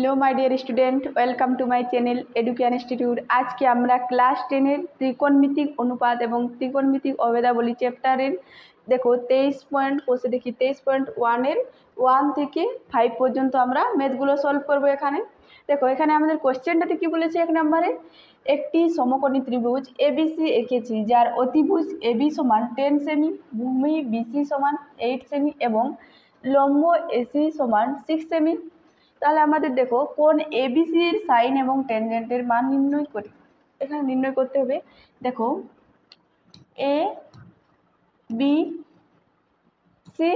Hello my dear student, welcome to my channel education institute. आज के আমরা class 10 এর ত্রিকোণমিতিক অনুপাত এবং ত্রিকোণমিতিক অভেদাবলী চ্যাপ্টারের দেখো 23 পয়েন্ট বসে দেখি 23.1 এর 1 থেকে 5 পর্যন্ত আমরা ম্যাথগুলো সলভ করব। এখানে দেখো, এখানে আমাদের কোশ্চেনটাতে কি বলেছে, এক নম্বরে একটি সমকোণী ত্রিভুজ এবিসি এঁকেছি যার অতিভুজ এবি সমান 10 সেমি, ভূমি বিসি সমান 8 সেমি এবং লম্ব এসি সমান 6 সেমি। তাহলে আমাদের দেখো কোণ এবিসি এর সাইন এবং ট্যানজেন্টের মান নির্ণয় করি। এখানে নির্ণয় করতে হবে, দেখো এ বি সি,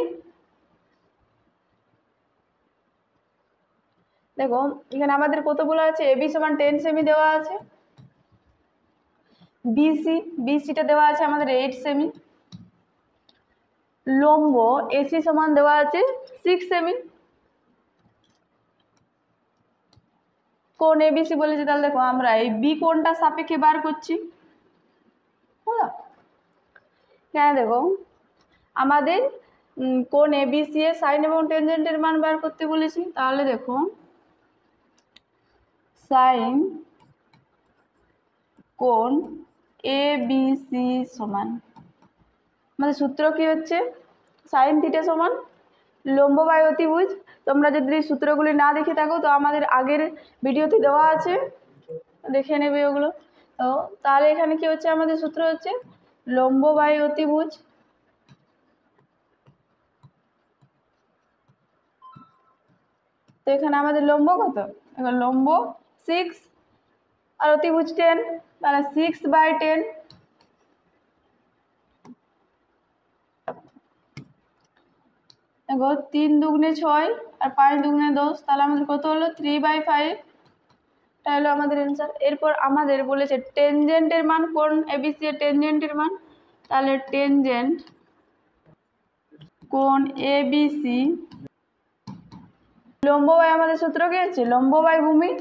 দেখো এখানে আমাদের কত বলা আছে, এবি সমান 10 সেমি দেওয়া আছে, বিসিটা দেওয়া আছে আমাদের 8 সেমি, লম্ব এসি সমান দেওয়া আছে 6 সেমি। কোণ এবিসি বলেছে, তাহলে দেখো আমরা এই বি কোণটা সাপেক্ষে বার করছি। হ্যাঁ, দেখো আমাদের কোণ এবিসি এর সাইন এবং ট্যানজেন্টের মান বার করতে বলেছি। তাহলে দেখো সাইন কোণ এবিসি সমান, আমাদের সূত্র কি হচ্ছে, সাইন থিটা সমান লম্ব বাই অতিভুজ। তোমরা যদি সূত্রগুলি না দেখে থাকো তো আমাদের আগের ভিডিওতে দেওয়া আছে, দেখে নেবে ওগুলো। তো তাহলে এখানে কি হচ্ছে, আমাদের সূত্র হচ্ছে লম্ব বাই অতিভুজ। তো এখানে আমাদের লম্ব কত, এখন লম্ব 6 আর অতিভুজ 10, তাহলে 6/10। দেখো 3 দুগুণে 6 আর 5 দুগুণে 10, তাহলে আমাদের কত হলো 3/5। এটা হলো আমাদের অ্যান্সার। এরপর আমাদের বলেছে টেনজেন্টের মান, কোণ এবিসি এর টেনজেন্টের মান। তাহলে টেনজেন্ট কোণ এবিসি লম্ব বাই, আমাদের সূত্র কি হচ্ছে লম্ব বাই ভূমি।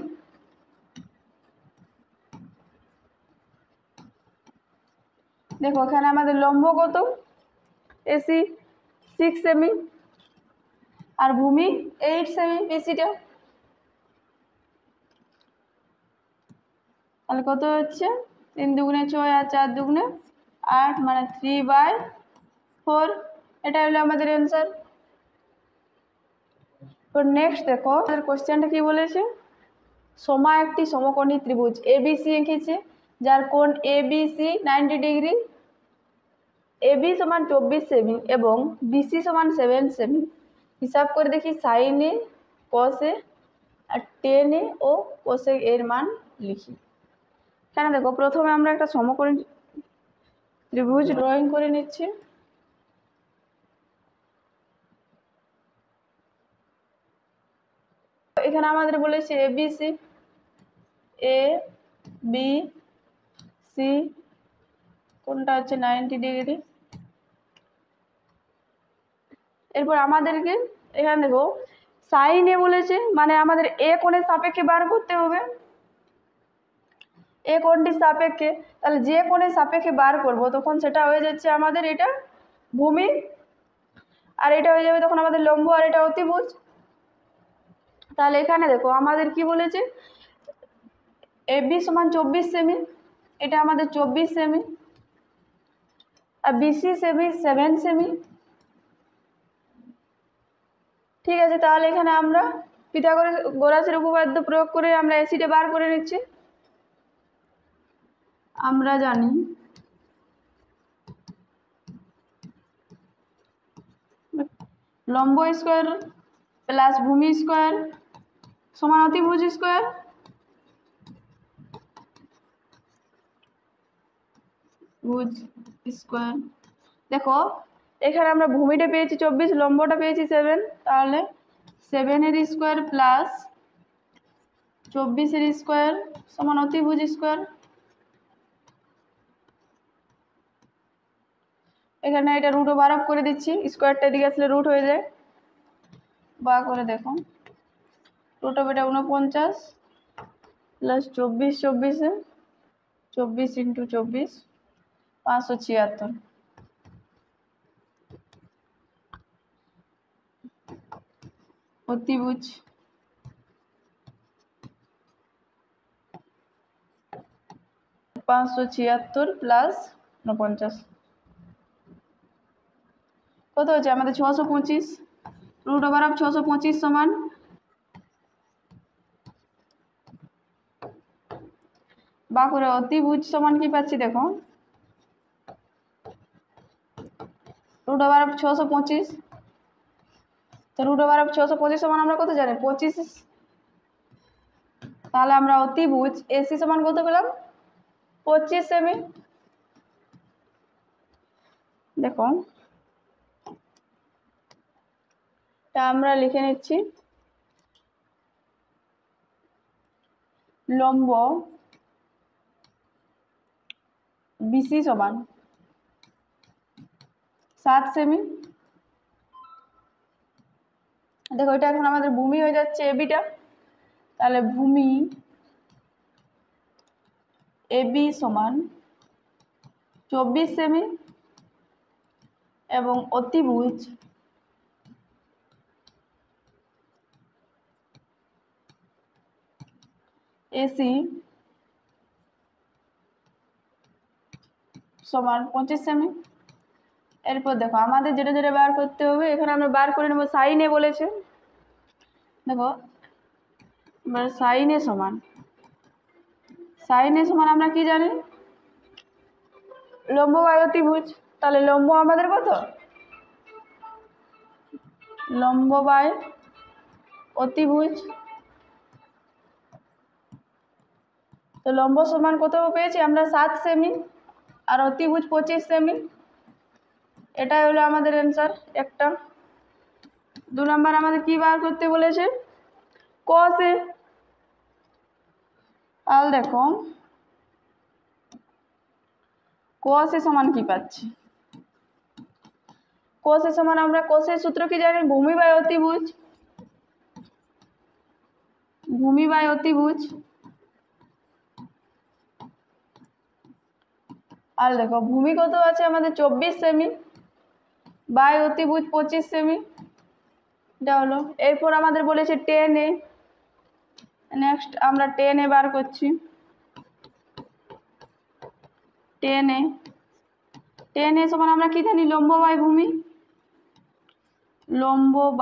দেখো এখানে আমাদের লম্ব কত, এসি 6 সেমি আর ভূমি 8 সেমি বেশিটা, তাহলে কত হচ্ছে 3 দুগুণে 6 আর 4 দুগুণে 8, মানে 3/4। এটা হলো আমাদের অ্যান্সার। তো নেক্সট দেখো আমাদের কোশ্চেনটা কি বলেছে, সোমা একটি সমকোণী ত্রিভুজ এবিসি এঁকেছে যার কোণ এবিসি 90 ডিগ্রি, এবি সমান 24 সেমি এবং বিসি সমান 7 সেমি। হিসাব করে দেখি সাইনে, কসে আর টেনে ও কোসে এর মান লিখি। কেন, দেখো প্রথমে আমরা একটা সমকোণী ত্রিভুজ ড্রয়িং করে নিচ্ছি। এখানে আমাদের বলেছে এবিসি, এ বি সি কোনটা হচ্ছে 90 ডিগ্রি। এরপর আমাদেরকে এখানে দেখো সাইন এ বলেছে, মানে আমাদের এ কোণের সাপেক্ষে বার করতে হবে, এ কোণটির সাপেক্ষে। তাহলে যে কোণের সাপেক্ষে বার করব তখন সেটা হয়ে যাচ্ছে আমাদের এটা ভূমি, আর এটা হয়ে যাবে তখন আমাদের লম্ব, আর এটা অতিভুজ। তাহলে এখানে দেখো আমাদের কি বলেছে, এবি সমান 24 সেমি, এটা আমাদের 24 সেমি, আর বিসি সেমি 7 সেমি। ঠিক আছে, তাহলে এখানে আমরা পিথাগোরাসের উপপাদ্য প্রয়োগ করে আমরা এসিটা বার করে নিচ্ছি। আমরা জানি লম্ব স্কোয়ার প্লাস ভূমি স্কোয়ার সমান অতিভুজ স্কোয়ার। ভুজ স্কোয়ার, দেখো এখানে আমরা ভূমিটা পেয়েছি 24, লম্বটা পেয়েছি 7, তাহলে 7 এর স্কোয়ার প্লাস 24 এর স্কোয়ার সমান অতিভুজ স্কোয়ার। এখানে এটা রুট ওভার অফ করে দিচ্ছি, স্কোয়ারটা এদিকে আসলে রুট হয়ে যায়। বা করে দেখো রুট অফ এটা 49 প্লাস 24, 24 × 24 576। অতিভুজ 576 প্লাস 49 কত হচ্ছে আমাদের 625। রুট ওভার অফ 625 সমান বা করে অতিভুজ সমান কি পাচ্ছি দেখো, রুট ওভার অফ 625। তো রুট ওভার অফ 625 সমান আমরা কত জানি 25। তাহলে আমরা অতিভুজ এসি সমান কত পেলাম 25 সেমি। দেখো তা আমরা লিখে নিচ্ছি লম্ব বিসি সমান 7 সেমি। দেখো এটা এখন আমাদের ভূমি হয়ে যাচ্ছে এবিটা, তাহলে ভূমি এবি সমান 24 সেমি এবং অতিভুজ এসি সমান 25 সেমি। এরপর দেখো আমাদের যেটা যেটা বার করতে হবে, এখানে আমরা বার করে নেব সাইন এ বলেছে। দেখো এবার সাইন এ সমান আমরা কি জানি লম্ব বাই অতিভুজ। তাহলে লম্ব আমাদের কত লম্ব বাই অতিভুজ। তো লম্ব সমান কত পেয়েছি আমরা 7 সেমি আর অতিভুজ 25 সেমি। এটাই হলো আমাদের অ্যান্সার একটা। 2 নাম্বার আমাদের কি বার করতে বলেছে cos এ। আর দেখো cos এ সমান কি পাচ্ছি, cos এ সমান আমরা cos এর সূত্র কি জানি ভূমি বাই অতিভুজ। আর দেখো ভূমি কত আছে আমাদের 24 সেমি বাই অতিভুজ 25 সেমি, এটা হলো। এরপর আমাদের বলেছে tan এ। নেক্সট আমরা tan এ বার করছি। tan এ সমান আমরা কি জানি লম্ব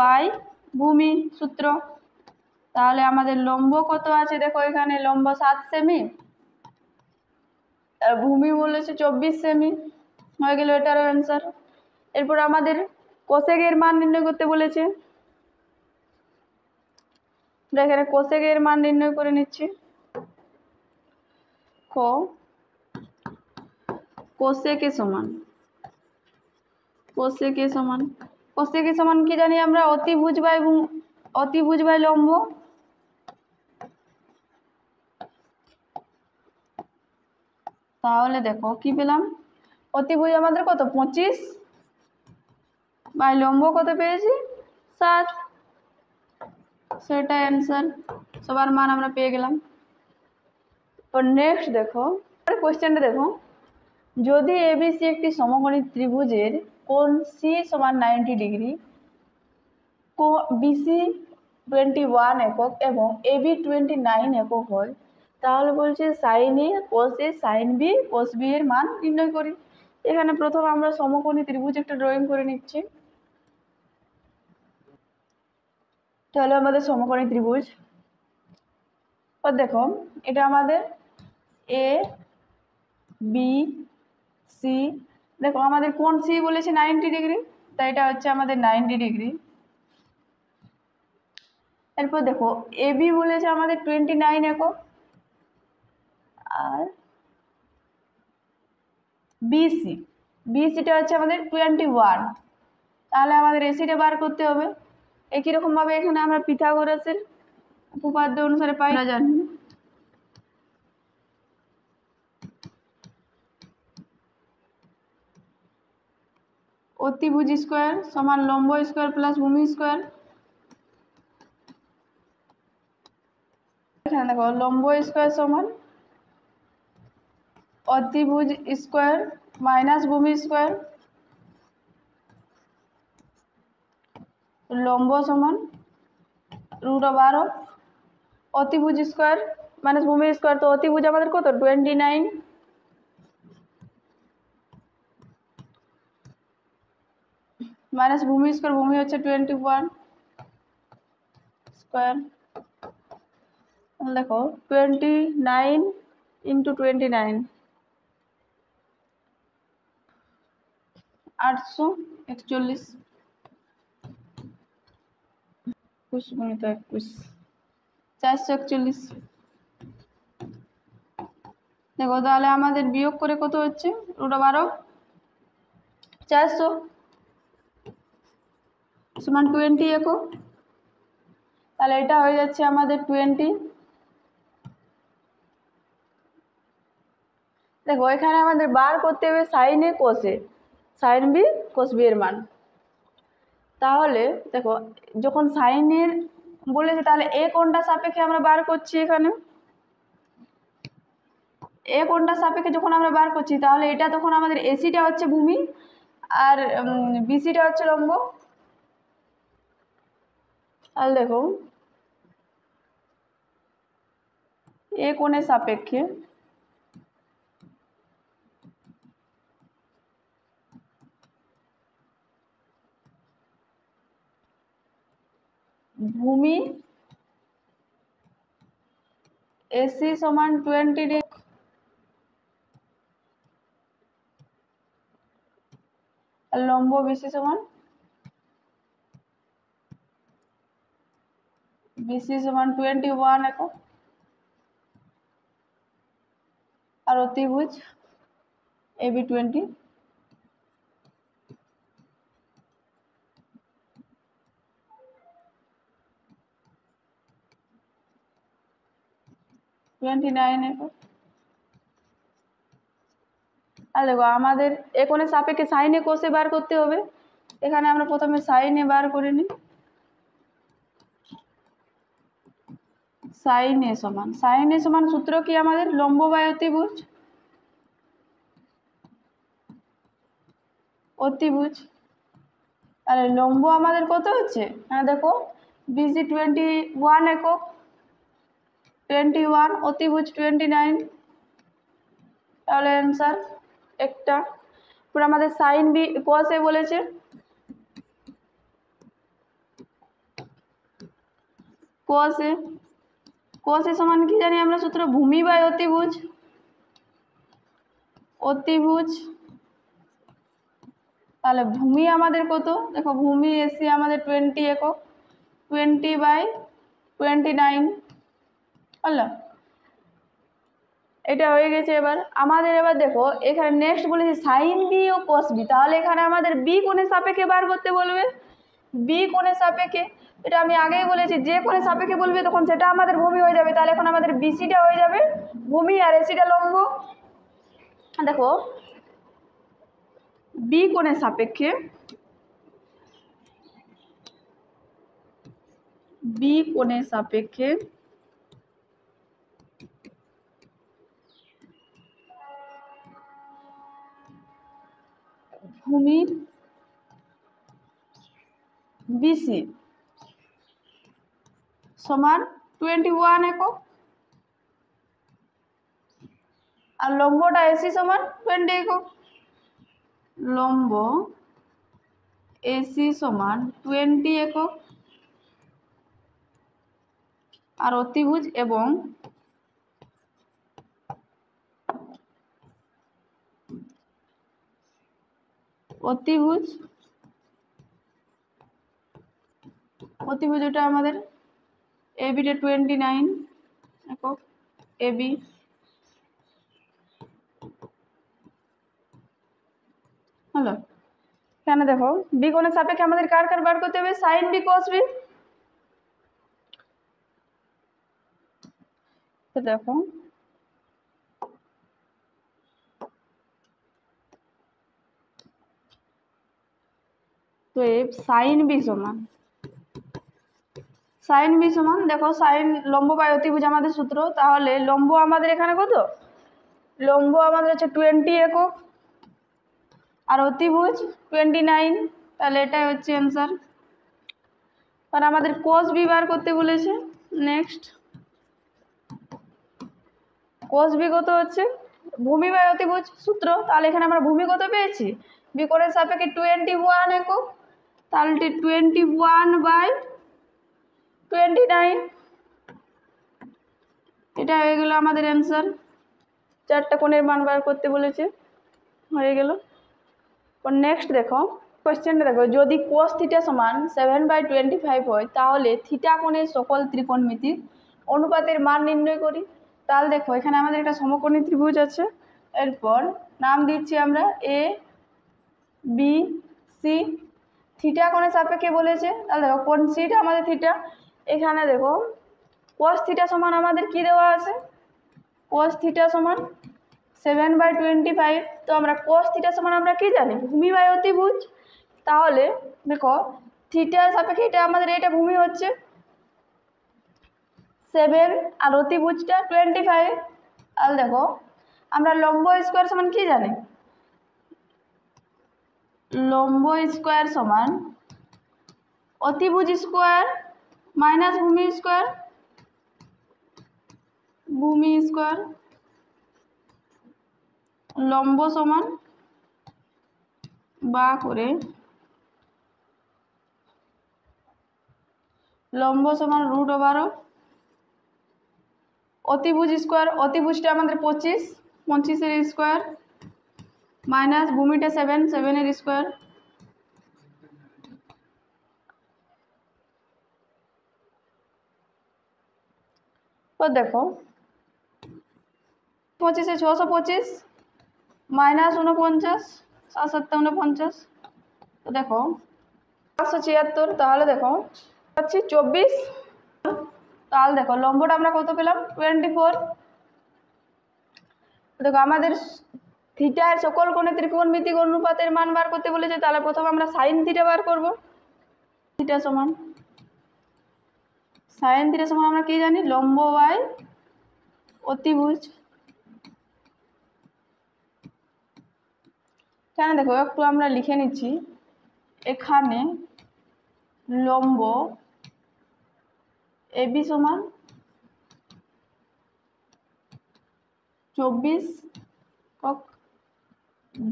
বাই ভূমি সূত্র। তাহলে আমাদের লম্ব কত আছে দেখো এখানে লম্ব 7 সেমি আর ভূমি বলেছে 24 সেমি, হয়ে গেল এটারও অ্যান্সার। এরপর আমাদের কোসেকের মান নির্ণয় করতে বলেছে, এখানে কোসেকের মান নির্ণয় করে নিচ্ছি। কোসেকে সমান কি জানি আমরা অতিভুজ বাই লম্ব। তাহলে দেখো কি পেলাম অতিভুজ আমাদের কত 25 বাই লম্ব কত পেয়েছি 7, সেটা অ্যান্সার। সবার মান আমরা পেয়ে গেলাম। তো নেক্সট দেখো কোশ্চেনটা দেখো, যদি এবিসি একটি সমকোণী ত্রিভুজের কোণ সি সমান 90 ডিগ্রি, বিসি 21 একক এবং এবি 29 একক হয়, তাহলে বলছে সাইন এ কোস এ সাইন বি কোস বি এর মান নির্ণয় করি। এখানে প্রথম আমরা সমকোণী ত্রিভুজ একটা ড্রয়িং করে নিচ্ছি। তাহলে আমাদের সমকোণী ত্রিভুজ, আর দেখো এটা আমাদের এ বি সি। দেখো আমাদের কোণ সি বলেছে 90 ডিগ্রি, তাই এটা হচ্ছে আমাদের 90 ডিগ্রি। এরপর দেখো এবি বলেছে আমাদের 29 একক আর বিসিটা হচ্ছে আমাদের 21। তাহলে আমাদের এসিটা বার করতে হবে। একই রকম ভাবে এখানে আমরা পিথাগোরাসের উপপাদ্য অনুসারে পাই, আমরা জানি অতিভুজ স্কোয়ার সমান লম্ব স্কোয়ার প্লাস ভূমি স্কোয়ার। এখানে দেখো লম্ব স্কোয়ার সমান অতিভুজ স্কোয়ার মাইনাস ভূমি স্কোয়ার, লম্ব সমান রুট ওভার অফ অতিভুজ স্কোয়ার মাইনাস ভূমি স্কোয়ার। তো অতিভুজ আমাদের কত 29 মাইনাস ভূমি স্কোয়ার, ভূমি হচ্ছে 21 স্কোয়ার। দেখো 29 ইন্টু 29 841, 21 গুণিত 21 441। দেখো তাহলে আমাদের বিয়োগ করে কত হচ্ছে, √12 400 সমান 20 একক। তাহলে এটা হয়ে যাচ্ছে আমাদের 20। দেখো এখানে আমাদের বার করতে হবে সাইন এ কোসে, সাইন বি কোস বি এর মান। তাহলে দেখো যখন সাইনের বলেছে তাহলে এ কোনটা সাপেক্ষে আমরা বার করছি, এখানে এ কোনটা সাপেক্ষে যখন আমরা বার করছি তাহলে এটা তখন আমাদের এসিটা হচ্ছে ভূমি আর বিসিটা হচ্ছে লম্ব। তাহলে দেখো এ কোণের সাপেক্ষে ভূমি এসি সমান 20 ডিগ্রি আর লম্ব বিসি সমান 21 একক আর অতিভুজ এবি 20। আর দেখো আমাদের এ কোণের সাপেক্ষে সাইনে কোসে বার করতে হবে। এখানে আমরা প্রথমে সাইনে বার করে নিই। সাইনে সমান সূত্র কি আমাদের লম্ব বাই অতিভুজ, তাহলে লম্ব আমাদের কত হচ্ছে, হ্যাঁ দেখো বিসি 21 একক 21, অতিভুজ 29। তাহলে অ্যান্সার একটা। পুরো আমাদের সাইন বি কোসে বলেছে, কোসে সমান কি জানি আমরা সূত্র ভূমি বাই অতিভুজ। তাহলে ভূমি আমাদের কত, দেখো ভূমি এসি আমাদের 20 একক 20/29 হলো। এটা হয়ে গেছে। এবার আমাদের দেখো এখানে নেক্সট বলেছে সাইন বি ও কোস বি। তাহলে এখানে আমাদের বি কোণের সাপেক্ষে বার করতে বলবে, বি কোণের সাপেক্ষে। এটা আমি আগেই বলেছি যে কোণের সাপেক্ষে বলবে তখন সেটা আমাদের ভূমি হয়ে যাবে। তাহলে এখন আমাদের বিসিটা হয়ে যাবে ভূমি আর এসিটা লম্ব। দেখো বি কোণের সাপেক্ষে ভূমি বিসি সমান 21 একক আর লম্বটা এসি সমান 20 একক। লম্ব এসি সমান 20 একক আর অতিভুজ এবং অতিভুজ ওটা আমাদের এবিটা 29 একক এবি। হলো। কেন দেখো বি কোণের সাপেক্ষে আমাদের কার কার বার করতে হবে, সাইন বি কস বি। তো দেখো তো সাইন বি সমান দেখো সাইন লম্ব বাই অতিভুজ আমাদের সূত্র। তাহলে লম্ব আমাদের এখানে কত, লম্ব আমাদের হচ্ছে 20 একক আর অতিভুজ 29। তাহলে এটাই হচ্ছে অ্যান্সার। আর আমাদের কোস বি বার করতে বলেছে। নেক্সট কোস বি কত হচ্ছে ভূমি বাই অতিভুজ সূত্র। তাহলে এখানে আমরা ভূমি কত পেয়েছি, বি কোণের সাপেক্ষে 21 একক তাহলে 21/29 এটা হয়ে গেল আমাদের অ্যান্সার। চারটা কোণের মান বার করতে বলেছে, হয়ে গেল। নেক্সট দেখো কোয়েশ্চেনটা দেখো, যদি cos থিটা সমান 7/25 হয় তাহলে থিটা কোণের সকল ত্রিকোণমিতিক অনুপাতের মান নির্ণয় করি। তাহলে দেখো এখানে আমাদের একটা সমকোণী ত্রিভুজ আছে, এরপর নাম দিচ্ছি আমরা এ বি সি। থিটা কোণের সাপেক্ষে বলেছে, তাহলে দেখো কোণ সিটা আমাদের থিটা। এখানে দেখো cos থিটা সমান আমাদের কি দেওয়া আছে, cos থিটা সমান 7/25। তো আমরা cos থিটা সমান আমরা কি জানি, ভূমি বাই অতিভুজ। তাহলে দেখো থিটার সাপেক্ষে এটা আমাদের এটা ভূমি হচ্ছে 7 আর অতিভুজটা 25। আর দেখো আমরা লম্ব স্কোয়ার সমান কি জানি, লম্ব স্কোয়ার সমান অতিভুজ স্কোয়ার মাইনাস ভূমি স্কোয়ার, ভূমি স্কোয়ার। লম্ব সমান বা করে লম্ব সমান √/, অতিভুজ স্কোয়ার, অতিভুজটা আমাদের 25 এর স্কোয়ার মাইনাস ভূমিটা 7 এর স্কোয়ার। তো দেখো 25 625 মাইনাস 49 7 7 49, তো দেখো 576। তাহলে দেখো পাচ্ছি 24। তাহলে দেখো লম্বটা আমরা কত পেলাম 24। দেখো আমাদের থিটার সকল কোণে ত্রিকোণমিতিক অনুপাতের মান বার করতে বলেছে, তাহলে প্রথমে আমরা সাইন থিটা বার করব। থিটা সমান সাইন থিটা সমান আমরা কি জানি, লম্ব বাই অতিভুজ। এখানে দেখো একটু আমরা লিখে নিচ্ছি, এখানে লম্ব এবি সমান 24 একক,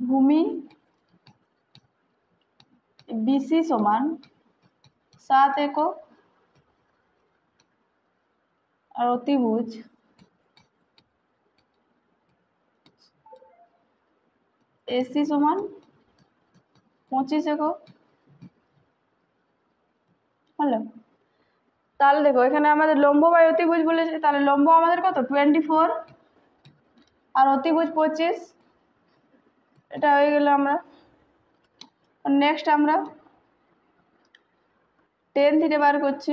ভূমি বিসি সমান 7 একক, আর অতিভুজ এসি সমান 25 একক। হলো, তাহলে দেখো এখানে আমাদের লম্ব বাই অতিভুজ বলেছে, তাহলে লম্ব আমাদের কত 24 আর অতিভুজ 25, এটা হয়ে গেল। আমরা নেক্সট আমরা টেন থিটা বার করছি।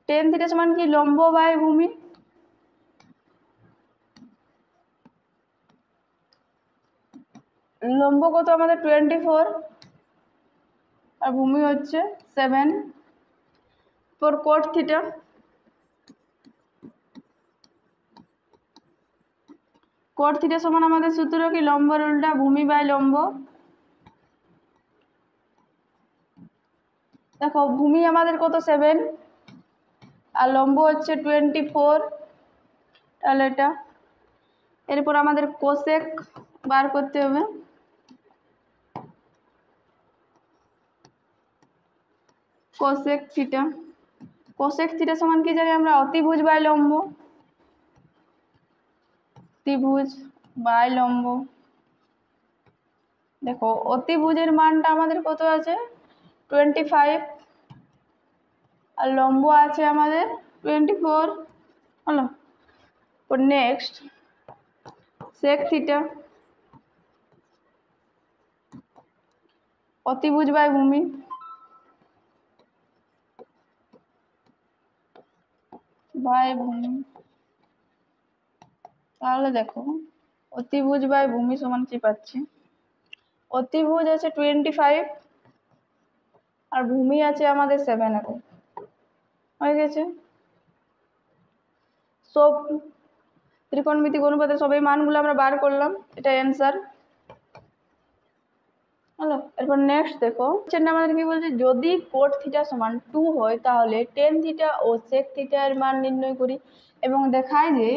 টেন থিটা সমান কি, লম্ব বাই ভূমি। লম্ব কত আমাদের 24 আর ভূমি হচ্ছে 7। পর কোট থিটা, কোট থিটা সমান আমাদের সূত্র কি, লম্বের উল্টা ভূমি বাই লম্ব। দেখো ভূমি আমাদের কত 7 আর লম্ব হচ্ছে 24, তাহলে এটা। এরপর আমাদের কোসেক বার করতে হবে। কোসেক থিটা, কোসেক থিটা সমান কি জানি আমরা, অতিভুজ বাই লম্ব, অতিভুজ বাই লম্ব। দেখো অতিভুজের মানটা আমাদের কত আছে 25 আর লম্ব আছে আমাদের 24। হলো, নেক্সট সেক থিটা, অতিভুজ বাই ভূমি, তাহলে দেখো অতিভুজ বাই ভূমি সমান কি পাচ্ছি, অতিভুজ আছে 25 আর ভূমি আছে আমাদের 7 একক, হয়ে গেছে। সব ত্রিকোণমিতিক অনুপাতের সবই মানগুলো আমরা বার করলাম, এটা অ্যান্সার। হলো, এরপর নেক্সট দেখো কোশ্চেনটা আমাদের কি বলছে, যদি কোট থিটা সমান 2 হয় তাহলে টেন থিটা ও সেক থিটা এর মান নির্ণয় করি, এবং দেখায় যে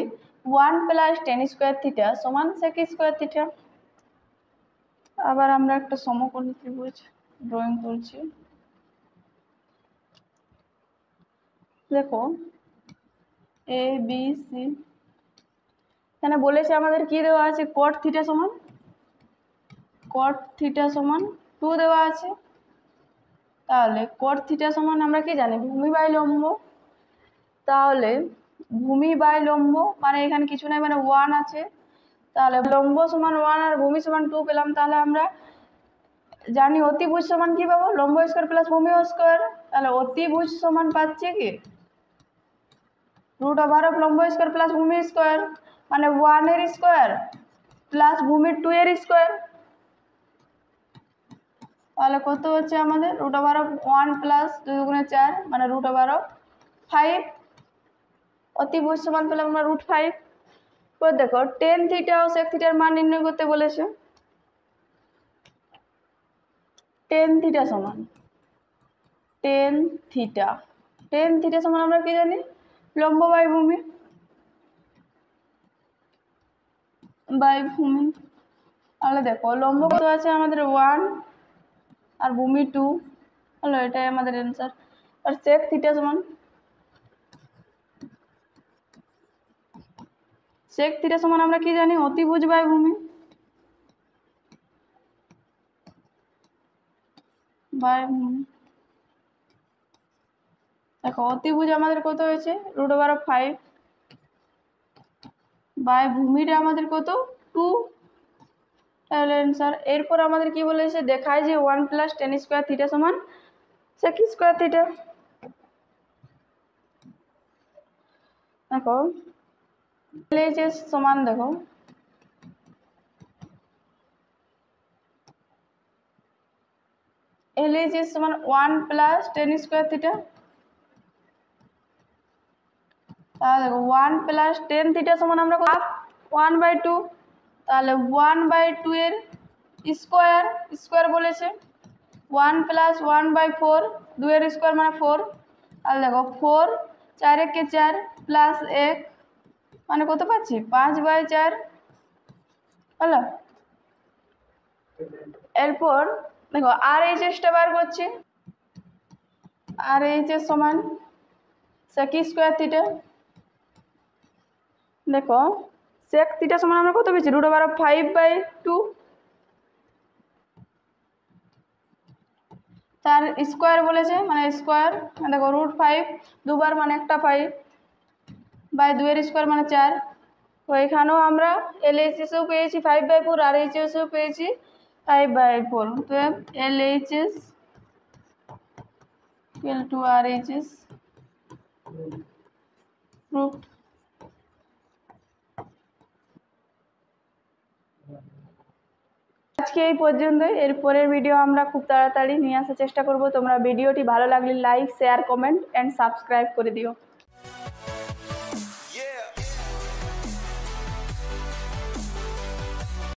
1 + tan স্কোয়ার থিটা সমান সেক স্কোয়ার থিটা। আবার আমরা একটা সমকোণী ত্রিভুজ ড্রয়িং করছি। দেখো এ বি সি, এখানে বলেছে আমাদের কি দেওয়া আছে, cot থিটা সমান 2 দেওয়া আছে। তাহলে cot থিটা সমান আমরা কি জানি, ভূমি বাই লম্ব। তাহলে ভূমি বাই লম্ব মানে এখানে কিছু নাই, মানে 1 আছে। তাহলে লম্ব সমান 1 আর ভূমি সমান 2 পেলাম। তাহলে আমরা জানি অতিভুজ সমান কি পাবো, লম্ব স্কয়ার প্লাস ভূমি স্কয়ার। তাহলে অতিভুজ সমান পাচ্ছি কি √ওভার লম্ব স্কয়ার প্লাস ভূমি স্কয়ার, মানে 1 এর স্কয়ার প্লাস ভূমির 2 এর স্কয়ার। তাহলে কত হচ্ছে আমাদের √1 প্লাস 2 × 4 মানে √5। অতিভুজ সমান পেলাম আমরা √5। তো দেখো tan থিটা ও sec থিটার মান নির্ণয় করতে বলেছে। tan থিটা সমান আমরা কি জানি, লম্ব বাই ভূমি তাহলে দেখো লম্ব কত আছে আমাদের 1 আর ভূমি 2, হলো এটাই আমাদের অ্যান্সার। আর sec থিটা সমান আমরা কি জানি, অতিভুজ বাই ভূমি দেখো অতিভুজ আমাদের কত হয়েছে √5 বাই ভূমিটা আমাদের কত 2, তাহলে অ্যান্সার। এরপর আমাদের কি বলেছে, দেখায় যে 1 + tan স্কয়ার থিটা সমান sec স্কয়ার থিটা। দেখো LHS সমান, দেখো LHS সমান 1 + tan স্কয়ার থিটা। তাহলে দেখো 1 + tan থিটা সমান আমরা 1/2। তাহলে 1/2 এর স্কয়ার বলেছে, 1 + 1/4, 2 এর স্কয়ার মানে 4। তাহলে দেখো 4 4 একে 4 প্লাস 1 মানে কত পাচ্ছি 5/4, হলো। এরপর দেখো RHSটা বার করছি, RHS সমান sec স্কয়ার থিটা। দেখো sec থিটা সমান আমরা কত পেয়েছি √5/2, তার স্কয়ার বলেছে মানে স্কয়ার। দেখো √5 দুবার মানে একটা 5 বাই 2 এর স্কয়ার মানে 4। তো এখানেও আমরা LHSও পেয়েছি 5/4, RHSও পেয়েছি 5/4। তো LHS = RHS প্রুফড। আজকে এই পর্যন্তই। এর পরের ভিডিও আমরা খুব তাড়াতাড়ি নিয়ে আসার চেষ্টা করব। তোমরা ভিডিওটি ভালো লাগলে like, share, comment and subscribe করে দিও।